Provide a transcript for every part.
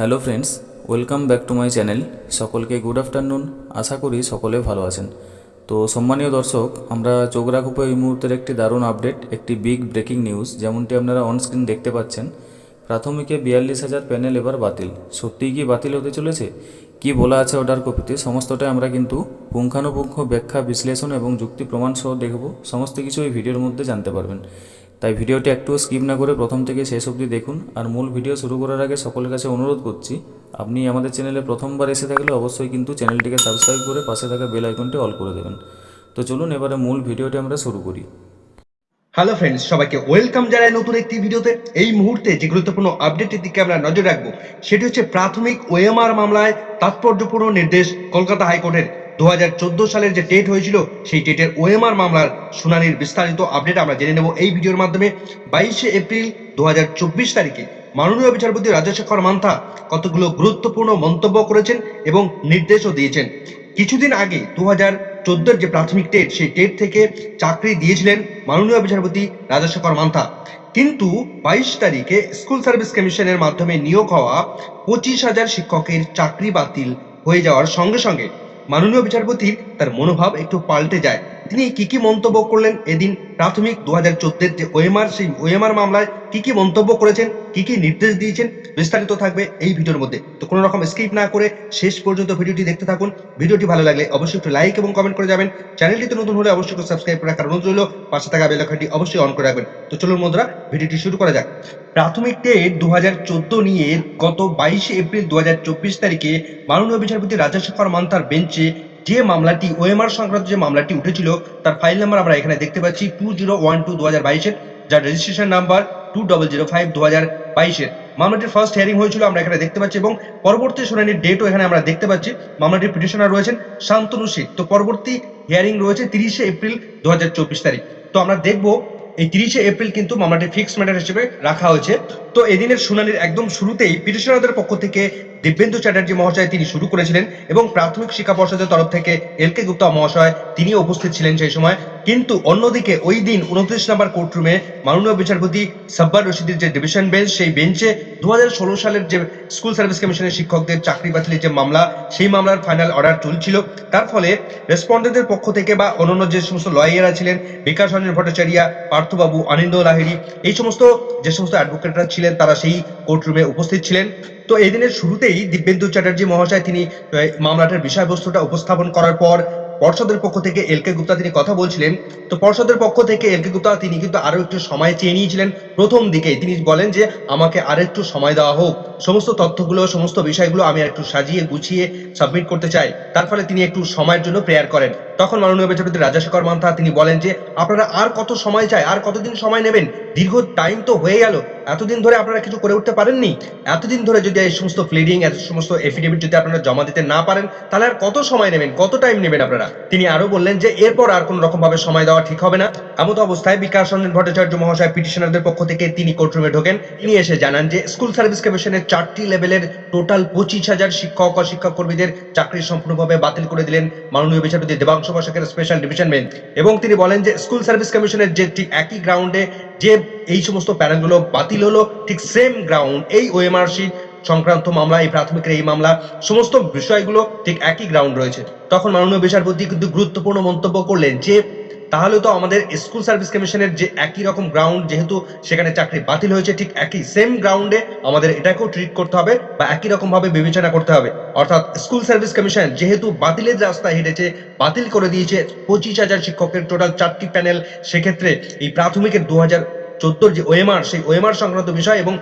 Hello friends, welcome back to my channel. সকলকে good afternoon. আশা করি সকলে ভালো আছেন। তো সম্মানীয় দর্শক, আমরা চোখ রাখবো এই মুহূর্তের একটি দারুণ আপডেট, একটি বিগ ব্রেকিং নিউজ। যেমনটি আপনারা অনস্ক্রিন দেখতে পাচ্ছেন, প্রাথমিকে 42,000 প্যানেল এবার বাতিল। সত্যিই কি বাতিল হতে চলেছে? কি বলা আছে অর্ডার কপিতে, সমস্তটাই আমরা কিন্তু পুঙ্খানুপুঙ্খ ব্যাখ্যা, বিশ্লেষণ এবং যুক্তি প্রমাণ সহ দেখব। সমস্ত কিছু এই ভিডিওর মধ্যে জানতে পারবেন। তাই ভিডিওটি একটু স্কিপ না করে প্রথম থেকে শেষ অবধি দেখুন। আর মূল ভিডিও শুরু করার আগে সকলের কাছে অনুরোধ করছি, আপনি আমাদের চ্যানেলে প্রথমবার এসে থাকলে অবশ্যই কিন্তু চ্যানেলটিকে সাবস্ক্রাইব করে পাশে থাকা বেল আইকনটি অল করে দেবেন। তো চলুন এবারে মূল ভিডিওটি আমরা শুরু করি। হ্যালো ফ্রেন্ডস, সবাইকে ওয়েলকাম জানাই নতুন একটি ভিডিওতে। এই মুহূর্তে যে গুরুত্বপূর্ণ আপডেটের দিকে আমরা নজর রাখবো সেটি হচ্ছে প্রাথমিক ওএমআর মামলায় তাৎপর্যপূর্ণ নির্দেশ কলকাতা হাইকোর্টের। 2014 সালের যে টেট হয়েছিল সেই টেটের ওএমআর মামলার শুনানির বিস্তারিত আপডেট আমরা জেনে নেব এই ভিডিওর মাধ্যমে। 22 এপ্রিল 2024 তারিখে মাননীয় বিচারপতি রাজশেখর মান্থা কতগুলো গুরুত্বপূর্ণ মন্তব্য করেছেন এবং নির্দেশও দিয়েছেন। কিছুদিন আগে 2014 যে প্রাথমিক টেট, সেই টেট থেকে চাকরি দিয়েছিলেন মাননীয় বিচারপতি রাজশেখর মান্থা। কিন্তু 22 তারিখে স্কুল সার্ভিস কমিশনের মাধ্যমে নিয়োগ হওয়া 25,000 শিক্ষকের চাকরি বাতিল হয়ে যাওয়ার সঙ্গে সঙ্গে মাননীয় বিচারপতির তার মনোভাব একটু পাল্টে যায়। তিনি কি মন্তব্য করলেন এদিন প্রাথমিক 2014 যে ওএমআর, সেই ওএমআর মামলায় কি মন্তব্য করেছেন, কি নির্দেশ দিয়েছেন, বিস্তারিত থাকবে এই ভিডিওর মধ্যে। তো কোনো রকম স্কিপ না করে শেষ পর্যন্ত ভিডিওটি দেখতে থাকুন। ভিডিওটি ভালো লাগলে অবশ্যই একটু লাইক এবং কমেন্ট করে যাবেন। চ্যানেলটিতে নতুন হলে অবশ্যই একটু সাবস্ক্রাইব করে রাখার অনুরোধ রইল। পাশে থাকা বেল আইকনটি অবশ্যই অন করে রাখবেন। তো চলুন বন্ধুরা, ভিডিওটি শুরু করা যাক। প্রাথমিক টেট 2014 নিয়ে গত 22 এপ্রিল 2024 তারিখে মাননীয় বিচারপতি রাজশেখর মান্থার বেঞ্চে যে মামলাটি, ওএমআর সংক্রান্ত যে মামলাটি উঠেছিল, তার ফাইল নাম্বার আমরা এখানে দেখতে পাচ্ছি 2012-2022, যার রেজিস্ট্রেশন নাম্বার 2005-2022। মামলাটির ফার্স্ট হিয়ারিং হয়েছিল আমরা এখানে দেখতে পাচ্ছি, এবং পরবর্তী শুনানির ডেটও এখানে আমরা দেখতে পাচ্ছি। মামলাটির পিটিশনার রয়েছেন শান্তনু শেখ। তো পরবর্তী হিয়ারিং রয়েছে 30 এপ্রিল 2024 তারিখ। তো আমরা দেখবো এই 30 এপ্রিল কিন্তু মামলাটি ফিক্সড ম্যাটার হিসেবে রাখা হয়েছে। তো এদিনের শুনানির একদম শুরুতেই পিটিশনারদের পক্ষ থেকে দিব্যেন্দু চ্যাটার্জি মহাশয় তিনি শুরু করেছিলেন, এবং প্রাথমিক শিক্ষা পর্ষদের তরফ থেকে এল.কে. গুপ্তা মহাশয় তিনি উপস্থিত ছিলেন সেই সময়। কিন্তু অন্যদিকে ওই দিন 29 নম্বর কোর্টরুমে মাননীয় বিচারপতি সাব্বার রশিদের যে ডিভিশন বেঞ্চ, সেই বেঞ্চে 2016 সালের যে স্কুল সার্ভিস কমিশনের শিক্ষকদের চাকরি বাতিলের যে মামলা, সেই মামলার ফাইনাল অর্ডার চলছিল। তার ফলে রেসপন্ডেন্টের পক্ষ থেকে বা অন্যান্য যে সমস্ত লয়াররা ছিলেন, বিকাশ রঞ্জন ভট্টাচার্য, পার্থবাবু, অনিন্দ লাহিড়ী, এই সমস্ত যে সমস্ত অ্যাডভোকেটরা ছিলেন তারা সেই কোর্টরুমে উপস্থিত ছিলেন। তো এই দিনের শুরুতেই দিব্যেন্দু চ্যাটার্জি মহাশয় তিনি মামলাটার বিষয়বস্তুটা উপস্থাপন করার পর পর্ষদের পক্ষ থেকে এল.কে. গুপ্তা তিনি কথা বলছিলেন। তো পর্ষদের পক্ষ থেকে এল.কে. গুপ্তা তিনি কিন্তু আরো একটু সময় চেয়ে নিয়েছিলেন। প্রথম দিকেই তিনি বলেন যে আমাকে আরো একটু সময় দেওয়া হোক, সমস্ত তথ্যগুলো, সমস্ত বিষয়গুলো আমি একটু সাজিয়ে গুছিয়ে সাবমিট করতে চাই। তার ফলে তিনি একটু সময়ের জন্য প্রেয়ার করেন। তখন মাননীয় বিচারপতি রাজশেখর মান্থা তিনি বলেন যে আপনারা আর কত সময় চাই, আর কতদিন সময় নেবেন? দীর্ঘ টাইম তো হয়ে গেল, এতদিন ধরে আপনারা কিছু করে উঠতে পারেননি। এতদিন ধরে যদি এই সমস্ত প্লিডিং, এত সমস্ত এফিডেভিট যদি আপনারা জমা দিতে না পারেন, তাহলে আর কত সময় নেবেন, কত টাইম নেবেন আপনারা? তিনি আরো বললেন যে এরপর আর কোন রকম ভাবে সময় দেওয়া ঠিক হবে না। এমত অবস্থায় বিকাশ রঞ্জন ভট্টাচার্য মহাশয় পিটিশনারদের পক্ষ থেকে তিনি কোর্টরুমে ঢোকেন। তিনি এসে জানান যে স্কুল সার্ভিস কমিশনের 4টি লেভেলের টোটাল 25,000 শিক্ষক ও শিক্ষক কর্মীদের চাকরি সম্পূর্ণভাবে বাতিল করে দিলেন মাননীয় বিচারপতি দেবাংশু বসাকের স্পেশাল ডিভিশন বেঞ্চ। এবং তিনি বলেন যে স্কুল সার্ভিস কমিশনের যে ঠিক একই গ্রাউন্ডে যে এই সমস্ত প্যানেলগুলো বাতিল হলো, ঠিক সেম গ্রাউন্ড এই ওএমআর শিট সংক্রান্ত মামলা, এই প্রাথমিকের এই মামলা, সমস্ত বিষয়গুলো ঠিক একই গ্রাউন্ড রয়েছে। তখন মাননীয় বিচারপতি কিন্তু গুরুত্বপূর্ণ মন্তব্য করলেন যে তাহলে তো আমাদের স্কুল সার্ভিস কমিশনের যে একই রকম গ্রাউন্ড, যেহেতু সেখানে চাকরি বাতিল হয়েছে, ঠিক একই সেম গ্রাউন্ডে আমাদের এটাকেও ট্রিট করতে হবে বা একই রকম ভাবে বিবেচনা করতে হবে। অর্থাৎ স্কুল সার্ভিস কমিশন যেহেতু বাতিলের রাস্তায় হেঁটেছে, বাতিল করে দিয়েছে 25,000 শিক্ষকের টোটাল 4টি প্যানেল, সেক্ষেত্রে এই প্রাথমিকের 2014 যে ওএমআর, সেই ওএমআর সংক্রান্ত বিষয় এবং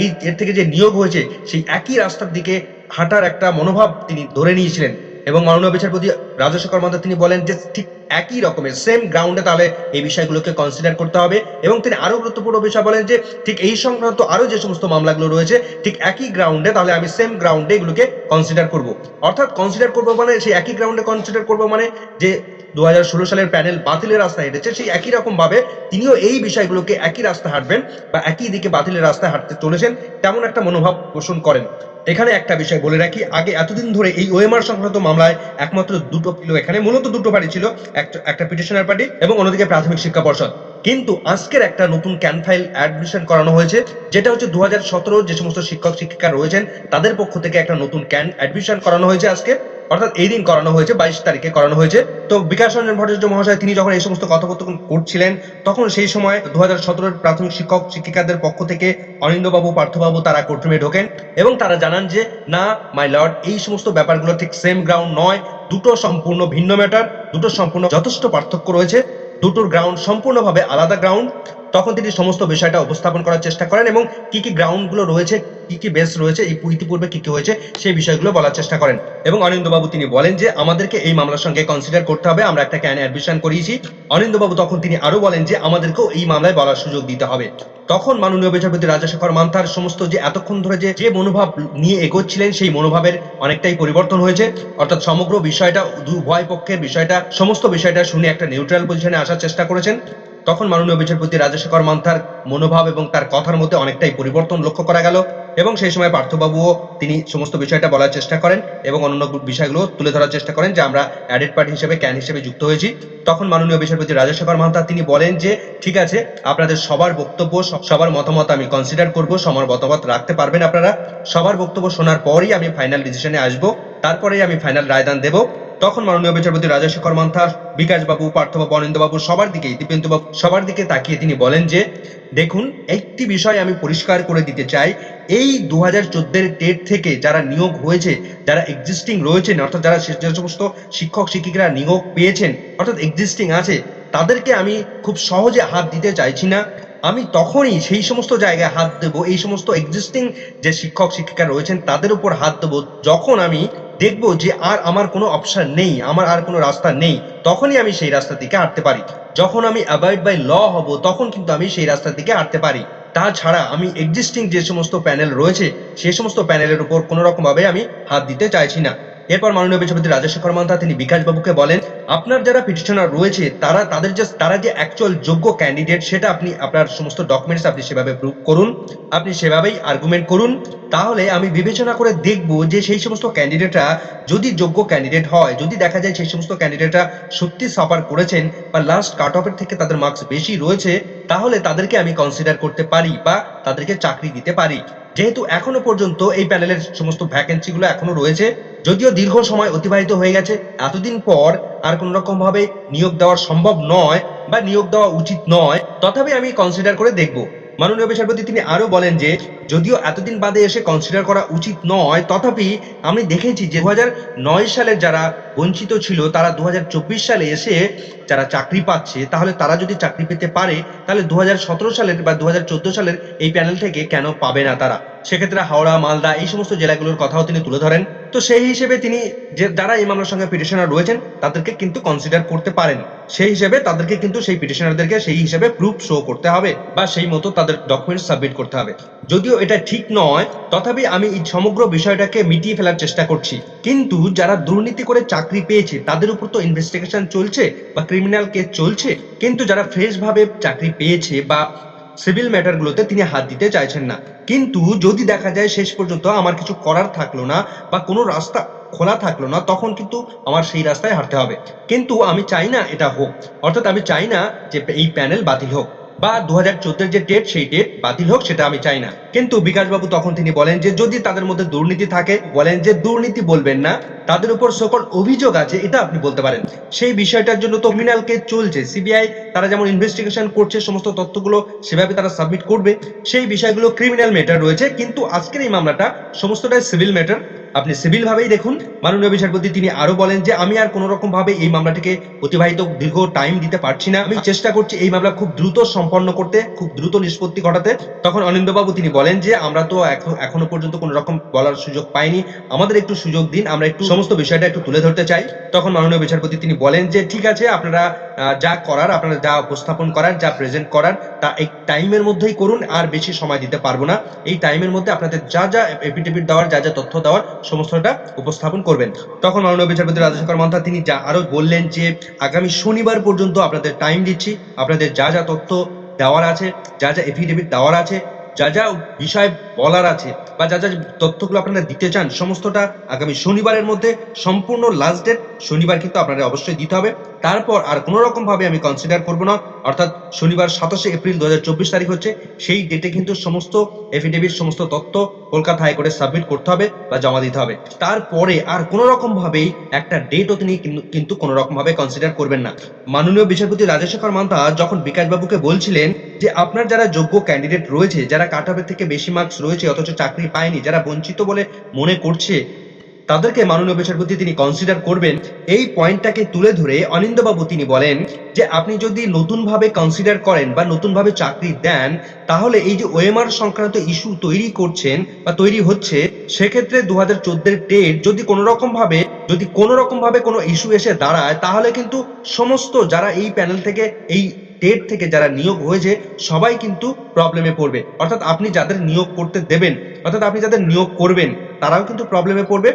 এই এর থেকে যে নিয়োগ হয়েছে, সেই একই রাস্তার দিকে হাঁটার একটা মনোভাব তিনি ধরে নিয়েছিলেন। এবং মাননীয় বিচারপতি রাজশেখর মান্থা তিনি বলেন যে ঠিক একই রকমের সেম গ্রাউন্ডে তাহলে এই বিষয়গুলোকে কনসিডার করতে হবে। এবং তিনি আরো গুরুত্বপূর্ণ বিষয় বলেন যে ঠিক এই সংক্রান্ত আরো যে সমস্ত মামলাগুলো রয়েছে, ঠিক একই গ্রাউন্ডে, তাহলে আমি সেম গ্রাউন্ডে এগুলোকে কনসিডার করব। অর্থাৎ কনসিডার করবো মানে সেই একই গ্রাউন্ডে কনসিডার করবো, মানে যে 2016 সালের প্যানেল বাতিলের রাস্তায় হেঁটেছে, সেই একই রকম ভাবে তিনিও এই বিষয়গুলোকে একই রাস্তায় হাঁটবেন বা একই দিকে বাতিলের রাস্তায় হাঁটতে চলেছেন, তেমন একটা মনোভাব পোষণ করেন। এখানে একটা বিষয় বলে রাখি, আগে এতদিন ধরে এই ওএমআর সংক্রান্ত মামলায় একমাত্র দুটো ছিল, এখানে মূলত দুটো পার্টি ছিল, একটা পিটিশনার পার্টি এবং অন্যদিকে প্রাথমিক শিক্ষা পর্ষদ। কিন্তু আজকের একটা নতুন ক্যান ফাইল অ্যাডমিশন করানো হয়েছে, যেটা হচ্ছে 2017 যে সমস্ত শিক্ষক শিক্ষিকা রয়েছেন তাদের পক্ষ থেকে একটা নতুন ক্যান অ্যাডমিশন করানো হয়েছে আজকে, অর্থাৎ এই দিন করানো হয়েছে, 22 তারিখে করানো হয়েছে। তো বিকাশ রঞ্জন ভট্টাচার্য মহাশয় তিনি যখন এই সমস্ত কথোপকথন করছিলেন, তখন সেই সময় 2017 প্রাথমিক শিক্ষক শিক্ষিকাদের পক্ষ থেকে অনিন্দ্যবাবু, পার্থবাবু তারা কোর্টরুমে ঢোকেন এবং তারা জানান যে না মাই লর্ড, এই সমস্ত ব্যাপারগুলো ঠিক সেম গ্রাউন্ড নয়, দুটো সম্পূর্ণ ভিন্ন ম্যাটার, দুটো সম্পূর্ণ যথেষ্ট পার্থক্য রয়েছে, দুটোর গ্রাউন্ড সম্পূর্ণভাবে আলাদা গ্রাউন্ড। তখন তিনি সমস্ত বিষয়টা উপস্থাপন করার চেষ্টা করেন এবং কি কি গ্রাউন্ডগুলো রয়েছে, কি কি বেস রয়েছে, এই ইতিপূর্বে কি কি হয়েছে সেই বিষয়গুলো বলার চেষ্টা করেন। এবং অনিন্দ্যবাবু তিনি বলেন যে আমাদেরকে এই মামলার সঙ্গে কনসিডার করতে হবে, আমরা একটা ক্যান অ্যাডমিশন করিয়েছি। অনিন্দ্যবাবু তখন তিনি আরো বলেন যে আমাদেরকেও এই মামলায় বলার সুযোগ দিতে হবে। তখন মাননীয় বিচারপতি রাজাশেখর মান্থার সমস্ত যে এতক্ষণ ধরে যে মনোভাব নিয়ে এগোচ্ছিলেন সেই মনোভাবের অনেকটাই পরিবর্তন হয়েছে, অর্থাৎ সমগ্র বিষয়টা উভয় পক্ষের বিষয়টা সমস্ত বিষয়টা শুনে একটা নিউট্রাল পজিশনে আসার চেষ্টা করেছেন। তখন মাননীয় বিচারপতি রাজাশেখর মান্থার মনোভাব এবং তার কথার মধ্যে অনেকটাই পরিবর্তন লক্ষ্য করা গেল এবং সেই সময় পার্থবাবুও তিনি সমস্ত বিষয়টা বলার চেষ্টা করেন এবং অন্যান্য বিষয়গুলো তুলে ধরার চেষ্টা করেন যে আমরা অ্যাডেড পার্টি হিসেবে ক্যান হিসেবে যুক্ত হয়েছি। তখন মাননীয় বিচারপতি রাজাশেখর মান্থা তিনি বলেন যে ঠিক আছে, আপনাদের সবার বক্তব্য, সবার মতামত আমি কনসিডার করব, সবার মতামত রাখতে পারবেন আপনারা, সবার বক্তব্য শোনার পরই আমি ফাইনাল ডিসিশনে আসব, তারপরেই আমি ফাইনাল রায়দান দেব। তখন মাননীয় বিচারপতি রাজাশেখর মান্থার বিকাশবাবু, পার্থবাবু, অনিন্দ্যবাবু সবার দিকে, দীপেন্দুবাবু সবার দিকে তাকিয়ে তিনি বলেন যে দেখুন, একটি বিষয় আমি পরিষ্কার করে দিতে চাই, এই 2014 টেট থেকে যারা নিয়োগ হয়েছে, যারা এক্সিস্টিং রয়েছেন, অর্থাৎ যারা যে সমস্ত শিক্ষক শিক্ষিকারা নিয়োগ পেয়েছেন অর্থাৎ এক্সিস্টিং আছে, তাদেরকে আমি খুব সহজে হাত দিতে চাইছি না। আমি তখনই সেই সমস্ত জায়গায় হাত দেব, এই সমস্ত এক্সিস্টিং যে শিক্ষক শিক্ষিকা রয়েছেন তাদের উপর হাত দেব যখন আমি দেখবো যে আর আমার কোনো অপশন নেই, আমার আর কোনো রাস্তা নেই, তখনই আমি সেই রাস্তা থেকে হাঁটতে পারি। যখন আমি অ্যাবাইড বাই ল হব তখন কিন্তু আমি সেই রাস্তা থেকে হাঁটতে পারি। তাছাড়া আমি এক্সিস্টিং যে সমস্ত প্যানেল রয়েছে সেই সমস্ত প্যানেলের উপর কোনো রকম ভাবে আমি হাত দিতে চাইছি না। এরপর মাননীয় বিচারপতি রাজাশেখর মান্থা তিনি বিকাশবাবুকে বলেন, আপনার যারা পিটিশনার রয়েছে তারা যে অ্যাকচুয়াল যোগ্য ক্যান্ডিডেট সেটা আপনি আপনার সমস্ত ডকুমেন্টস আপনি সেভাবে প্রুভ করুন, আপনি সেভাবেই আর্গুমেন্ট করুন, তাহলে আমি বিবেচনা করে দেখব যে সেই সমস্ত ক্যান্ডিডেটরা যদি যোগ্য ক্যান্ডিডেট হয়, যদি দেখা যায় সেই সমস্ত ক্যান্ডিডেটরা সত্যি সাফার করেছেন বা লাস্ট কাট অফের থেকে তাদের মার্কস বেশি রয়েছে, তাহলে তাদেরকে আমি কনসিডার করতে পারি বা তাদেরকে চাকরি দিতে পারি। যেহেতু এখনো পর্যন্ত এই প্যানেলের সমস্ত ভ্যাকেন্সি গুলো এখনো রয়েছে, যদিও দীর্ঘ সময় অতিবাহিত হয়ে গেছে, এতদিন পর আর কোন রকম ভাবে নিয়োগ দেওয়া সম্ভব নয় বা নিয়োগ দেওয়া উচিত নয়, তথাপি আমি কনসিডার করে দেখব। মাননীয় বিচারপতি তিনি আরো বলেন যে যদিও এতদিন বাদে এসে কনসিডার করা উচিত নয়, তথাপি আমি দেখেছি যে 2009 সালের যারা বঞ্চিত ছিল তারা 2024 সালে এসে যারা চাকরি পাচ্ছে, তাহলে তারা যদি চাকরি পেতে পারে তাহলে 2017 সালের বা 2014 সালের এই প্যানেল থেকে কেন পাবে না তারা? সেক্ষেত্রে হাওড়া, মালদা এই সমস্ত জেলাগুলোর কথাও তিনি তুলে ধরেন। তো সেই হিসেবে তিনি যে যারা এই মামলার সঙ্গে পিটিশনার রয়েছেন তাদেরকে কিন্তু কনসিডার করতে পারেন, সেই হিসেবে তাদেরকে কিন্তু সেই পিটিশনারদেরকে সেই হিসেবে প্রুফ শো করতে হবে বা সেই মতো তাদের ডকুমেন্টস সাবমিট করতে হবে। যদিও এটা ঠিক নয়, তথাপি আমি এই সমগ্র বিষয়টাকে মিটিয়ে ফেলার চেষ্টা করছি। কিন্তু যারা দুর্নীতি করে চাকরি পেয়েছে তাদের উপর তো ইনভেস্টিগেশন চলছে বা ক্রিমিনাল কেস চলছে, কিন্তু যারা ফ্রেশ ভাবে চাকরি পেয়েছে বা সিভিল ম্যাটারগুলোতে তিনি হাত দিতে চাইছেন না। কিন্তু যদি দেখা যায় শেষ পর্যন্ত আমার কিছু করার থাকলো না বা কোনো রাস্তা খোলা থাকলো না, তখন কিন্তু আমার সেই রাস্তায় হাঁটতে হবে। কিন্তু আমি চাই না এটা হোক, অর্থাৎ আমি চাই না যে এই প্যানেল বাতিল হোক বা 2014 যে ডেট সেই ডেট বাতিল হোক, সেটা আমি চাই না। কিন্তু বিকাশবাবু তখন তিনি বলেন যে যদি তাদের মধ্যে দুর্নীতি থাকে, বলেন যে দুর্নীতি বলবেন না, তাদের উপর সকল অভিযোগ আছে এটা আপনি বলতে পারেন। সেই বিষয়টার জন্য তো ক্রিমিনাল কেস চলছে, সিবিআই তারা যেমন ইনভেস্টিগেশন করছে, সমস্ত তথ্যগুলো সেভাবে তারা সাবমিট করবে, সেই বিষয়গুলো ক্রিমিনাল ম্যাটার রয়েছে। কিন্তু আজকের এই মামলাটা সমস্তটাই সিভিল ম্যাটার, আপনি সিভিল ভাবেই দেখুন। মাননীয় বিচারপতি তিনি আরো বলেন যে আমি আর কোন রকম ভাবে এই মামলাটিকে অতিবাহিত দীর্ঘ টাইম দিতে পারছি না, আমি চেষ্টা করছি এই মামলা খুব দ্রুত সম্পন্ন করতে, খুব দ্রুত নিষ্পত্তি ঘটাতে। তখন অনিন্দ্যবাবু তিনি বলেন যে আমরা তো এখনো পর্যন্ত কোন রকম বলার সুযোগ পাইনি, আমাদের একটু সুযোগ দিন, আমরা একটু সমস্ত বিষয়টা একটু তুলে ধরতে চাই। তখন মাননীয় বিচারপতি তিনি বলেন যে ঠিক আছে, আপনারা যা করার, আপনারা যা উপস্থাপন করার, যা প্রেজেন্ট করার তা এই টাইমের মধ্যেই করুন, আর বেশি সময় দিতে পারবো না। এই টাইমের মধ্যে আপনাদের যা যা এফিডেভিট দেওয়ার, যা যা তথ্য দেওয়ার সমস্তটা উপস্থাপন করবেন। তখন মাননীয় বিচারপতি রাজাশেখর মান্থা তিনি যা আরো বললেন যে আগামী শনিবার পর্যন্ত আপনাদের টাইম দিচ্ছি, আপনাদের যা যা তথ্য দেওয়ার আছে, যা যা এফিডেভিট দেওয়ার আছে, যা যা বিষয় বলার আছে বা যা যা তথ্যগুলো আপনারা দিতে চান সমস্তটা আগামী শনিবারের মধ্যে সম্পূর্ণ লাস্ট ডেট শনিবার কিন্তু আপনাদের অবশ্যই দিতে হবে। তারপর আর কোনো রকম ভাবে আমি কনসিডার করবো না, অর্থাৎ শনিবার 27শে এপ্রিল 2024 তারিখ হচ্ছে সেই ডেটে কিন্তু সমস্ত এফিডেভিট সমস্ত তথ্য কলকাতা হাইকোর্টে সাবমিট করতে হবে বা জমা দিতে হবে। তারপরে আর কোনো রকম ভাবেই একটা ডেটও তিনি কিন্তু কোনো রকম ভাবে কনসিডার করবেন না। মাননীয় বিচারপতি রাজশেখর মান্তা যখন বিকাশবাবুকে বলছিলেন যে আপনার যারা যোগ্য ক্যান্ডিডেট রয়েছে, যারা কাট অফের থেকে বেশি মার্কস রয়েছে অথচ চাকরি পায়নি, যারা বঞ্চিত বলে মনে করছে, তাদেরকে মাননীয় বিচারপতি তিনি কনসিডার করবেন, এই পয়েন্টটাকে তুলে ধরে অনিন্দবাবু তিনি বলেন যে আপনি যদি নতুনভাবে কনসিডার করেন বা নতুনভাবে চাকরি দেন, তাহলে এই যে ওএমআর সংক্রান্ত ইস্যু তৈরি করছেন বা তৈরি হচ্ছে, সেক্ষেত্রে 2014 ডেট যদি কোনো রকম ভাবে কোনো ইস্যু এসে দাঁড়ায়, তাহলে কিন্তু সমস্ত যারা এই প্যানেল থেকে এই ডেট থেকে যারা নিয়োগ হয়েছে সবাই কিন্তু প্রবলেমে পড়বে। অর্থাৎ আপনি যাদের নিয়োগ করতে দেবেন, অর্থাৎ আপনি যাদের নিয়োগ করবেন, তারাও কিন্তু প্রবলেমে পড়বে।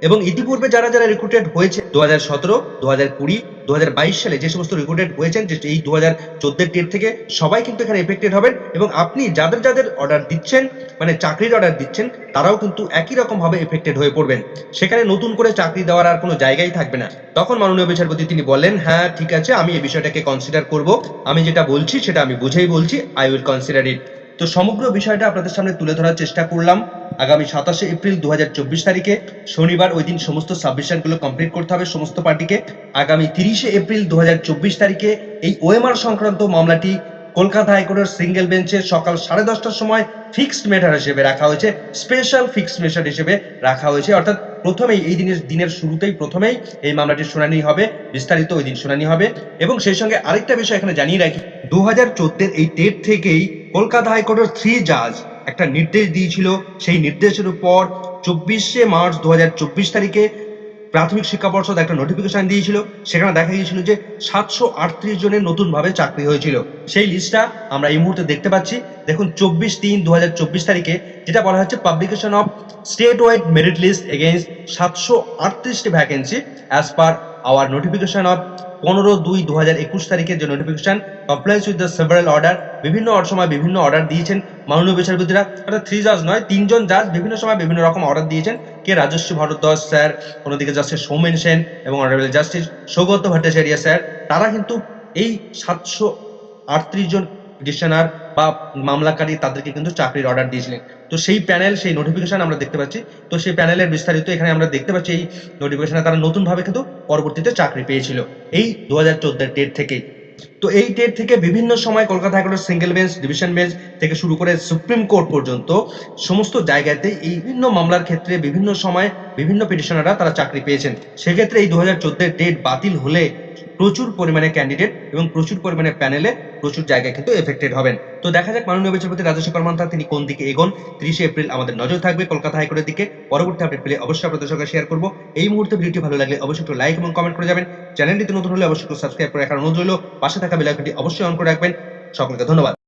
এবং ইতিপূর্বে যারা যারা রিক্রুটেড হয়েছে 2017, 2020, 2022 সালে যে সমস্ত রিক্রুটেড হয়েছেন যে এই 2014 ডেট থেকে, সবাই কিন্তু এখানে এফেক্টেড হবেন। এবং আপনি যাদের যাদের অর্ডার দিচ্ছেন, মানে চাকরির অর্ডার দিচ্ছেন, তারাও কিন্তু একই রকম ভাবে এফেক্টেড হয়ে পড়বেন। সেখানে নতুন করে চাকরি দেওয়ার আর কোনো জায়গাই থাকবে না। তখন মাননীয় বিচারপতি তিনি বললেন, হ্যাঁ ঠিক আছে, আমি এই বিষয়টাকে কনসিডার করব, আমি যেটা বলছি সেটা আমি বুঝেই বলছি, আই উইল কনসিডার ইট। তো সমগ্র বিষয়টা আপনাদের সামনে তুলে ধরার চেষ্টা করলাম। আগামী 27শে এপ্রিল 2024 তারিখে শনিবার, ওই দিন সমস্ত সাবমিশনগুলো কমপ্লিট করতে হবে সমস্ত পার্টিকে। আগামী 30শে এপ্রিল 2024 তারিখে এই ওএমআর সংক্রান্ত মামলাটি কলকাতা হাইকোর্টের সিঙ্গেল বেঞ্চে সকাল 10:30টার সময় ফিক্সড ম্যাটার হিসেবে রাখা হয়েছে, স্পেশাল ফিক্সড ম্যাটার হিসেবে রাখা হয়েছে। অর্থাৎ প্রথমেই এই দিনের শুরুতেই প্রথমেই এই মামলাটির শুনানি হবে, বিস্তারিত ওই দিন শুনানি হবে। এবং সেই সঙ্গে আরেকটা বিষয় এখানে জানিয়ে রাখি, 2014 এই ডেট থেকেই কলকাতা হাইকোর্টের 3 জাজ একটা নির্দেশ দিয়েছিল। সেই নির্দেশের উপর 24শে মার্চ 2024 তারিখে প্রাথমিক শিক্ষা পর্ষদ একটা নোটিফিকেশন দিয়েছিল। সেখানে দেখা গিয়েছিল যে 738 জনের নতুন ভাবে চাকরি হয়েছিল। সেই লিস্টটা আমরা এই মুহূর্তে দেখতে পাচ্ছি। দেখুন 24/3/2024 তারিখে যেটা বলা হচ্ছে, publication of state wide merit list against 738টি vacancy as per our notification of 15/2/2021 তারিখের যে notification compliance with the several order. বিভিন্ন সময় বিভিন্ন অর্ডার দিয়েছেন মাননীয় বিচারপতিরা, অর্থাৎ 3 জাজ নয়, 3 জন জাজ বিভিন্ন সময় বিভিন্ন রকম অর্ডার দিয়েছেন। কে রাজস্বী ভরদ্বাজ স্যার, অন্যদিকে জাস্টিস সৌমেন সেন এবং honourable justice Saugata Bhattacharya sir, তারা কিন্তু এই 738 জন পিটিশনার বা মামলাকারী তাদেরকে কিন্তু চাকরির অর্ডার দিয়েছিলেন। তো সেই প্যানেল, সেই নোটিফিকেশন আমরা দেখতে পাচ্ছি। তো সেই প্যানেলের বিস্তারিত এখানে আমরা দেখতে পাচ্ছি। এই নোটিফিকেশনে তারা নতুনভাবে কিন্তু পরবর্তীতে চাকরি পেয়েছিল এই 2014 ডেট থেকেই। তো এই ডেট থেকে বিভিন্ন সময় কলকাতা হাইকোর্টের সিঙ্গেল বেঞ্চ, ডিভিশন বেঞ্চ থেকে শুরু করে সুপ্রিম কোর্ট পর্যন্ত সমস্ত জায়গাতে এই বিভিন্ন মামলার ক্ষেত্রে বিভিন্ন সময় বিভিন্ন পিটিশনাররা তারা চাকরি পেয়েছেন। সেক্ষেত্রে এই 2014 ডেট বাতিল হলে প্রচুর পরিমাণে ক্যান্ডিডেট এবং প্রচুর পরিমাণে প্যানেলে প্রচুর জায়গায় কিন্তু এফেক্টেড হবেন। তো দেখা যাক মাননীয় বিচারপতি রাজশেখর মান্তা তিনি কোন দিকে এগোন। 30শে এপ্রিল আমাদের নজর থাকবে কলকাতা হাইকোর্টের দিকে। পরবর্তী আপডেট পেলে অবশ্যই আপনাদের সঙ্গে শেয়ার করব। এই মুহূর্তে ভিডিওটি ভালো লাগলে অবশ্যই একটু লাইক এবং কমেন্ট করে যাবেন। চ্যানেলটিতে নতুন হলে অবশ্যই একটু সাবস্ক্রাইব করে রাখার অনুরোধ রইল। পাশে থাকা বেল আইকনটি অবশ্যই অন করে রাখবেন। সকলকে ধন্যবাদ।